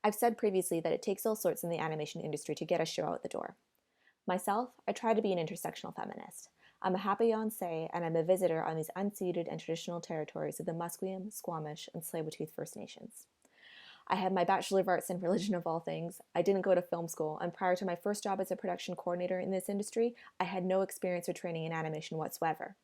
I've said previously that it takes all sorts in the animation industry to get a show out the door. Myself, I try to be an intersectional feminist. I'm a Happayonce and I'm a visitor on these unceded and traditional territories of the Musqueam, Squamish, and Tsleil-Waututh First Nations. I have my Bachelor of Arts in Religion of all things. I didn't go to film school, and prior to my first job as a production coordinator in this industry, I had no experience or training in animation whatsoever.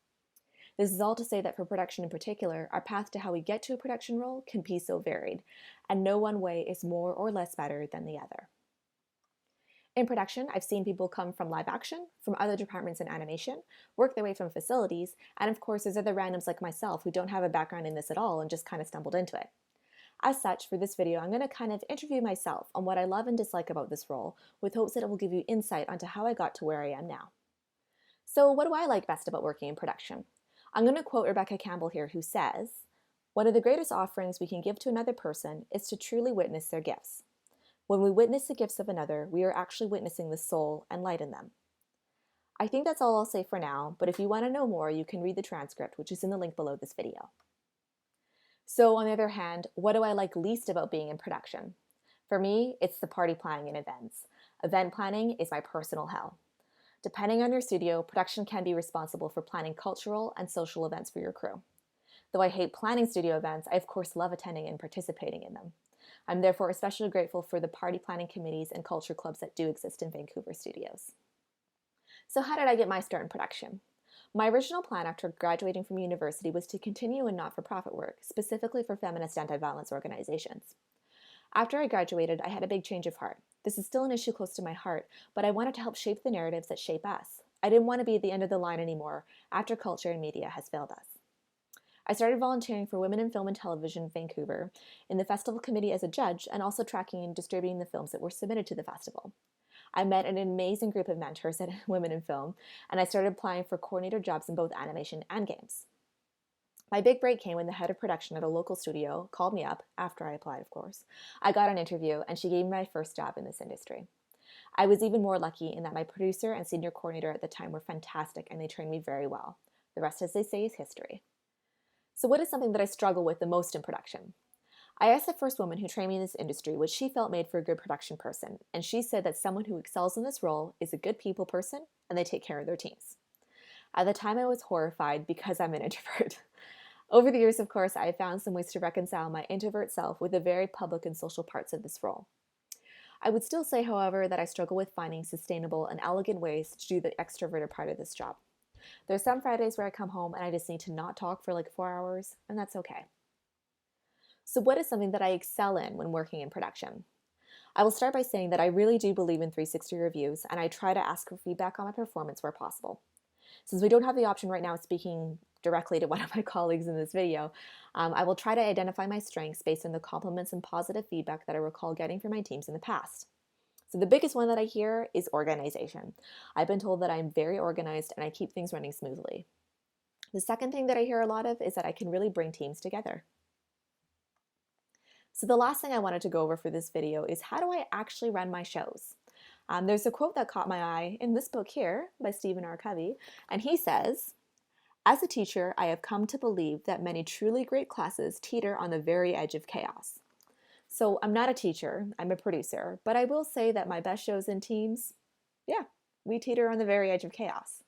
This is all to say that for production in particular, our path to how we get to a production role can be so varied, and no one way is more or less better than the other. In production, I've seen people come from live action, from other departments in animation, work their way from facilities, and of course there's other randoms like myself who don't have a background in this at all and just kind of stumbled into it. As such, for this video, I'm going to kind of interview myself on what I love and dislike about this role, with hopes that it will give you insight onto how I got to where I am now. So what do I like best about working in production? I'm going to quote Rebecca Campbell here, who says, "One of the greatest offerings we can give to another person is to truly witness their gifts. When we witness the gifts of another, we are actually witnessing the soul and light in them." I think that's all I'll say for now, but if you want to know more, you can read the transcript, which is in the link below this video. So on the other hand, what do I like least about being in production? For me, it's the party planning and events. Event planning is my personal hell. Depending on your studio, production can be responsible for planning cultural and social events for your crew. Though I hate planning studio events, I of course love attending and participating in them. I'm therefore especially grateful for the party planning committees and culture clubs that do exist in Vancouver studios. So how did I get my start in production? My original plan after graduating from university was to continue in not-for-profit work, specifically for feminist anti-violence organizations. After I graduated, I had a big change of heart. This is still an issue close to my heart, but I wanted to help shape the narratives that shape us. I didn't want to be at the end of the line anymore after culture and media has failed us. I started volunteering for Women in Film and Television Vancouver in the festival committee as a judge and also tracking and distributing the films that were submitted to the festival. I met an amazing group of mentors at Women in Film, and I started applying for coordinator jobs in both animation and games. My big break came when the head of production at a local studio called me up, after I applied of course. I got an interview and she gave me my first job in this industry. I was even more lucky in that my producer and senior coordinator at the time were fantastic and they trained me very well. The rest, as they say, is history. So what is something that I struggle with the most in production? I asked the first woman who trained me in this industry what she felt made for a good production person, and she said that someone who excels in this role is a good people person and they take care of their teams. At the time I was horrified because I'm an introvert. Over the years, of course, I have found some ways to reconcile my introvert self with the very public and social parts of this role. I would still say, however, that I struggle with finding sustainable and elegant ways to do the extroverted part of this job. There are some Fridays where I come home and I just need to not talk for like 4 hours, and that's okay. So what is something that I excel in when working in production? I will start by saying that I really do believe in 360 reviews, and I try to ask for feedback on my performance where possible. Since we don't have the option right now of speaking directly to one of my colleagues in this video, I will try to identify my strengths based on the compliments and positive feedback that I recall getting from my teams in the past. So the biggest one that I hear is organization. I've been told that I'm very organized and I keep things running smoothly. The second thing that I hear a lot of is that I can really bring teams together. So the last thing I wanted to go over for this video is how do I actually run my shows? There's a quote that caught my eye in this book here by Stephen R. Covey, and he says, "As a teacher, I have come to believe that many truly great classes teeter on the very edge of chaos." So I'm not a teacher, I'm a producer, but I will say that my best shows and teams, yeah, we teeter on the very edge of chaos.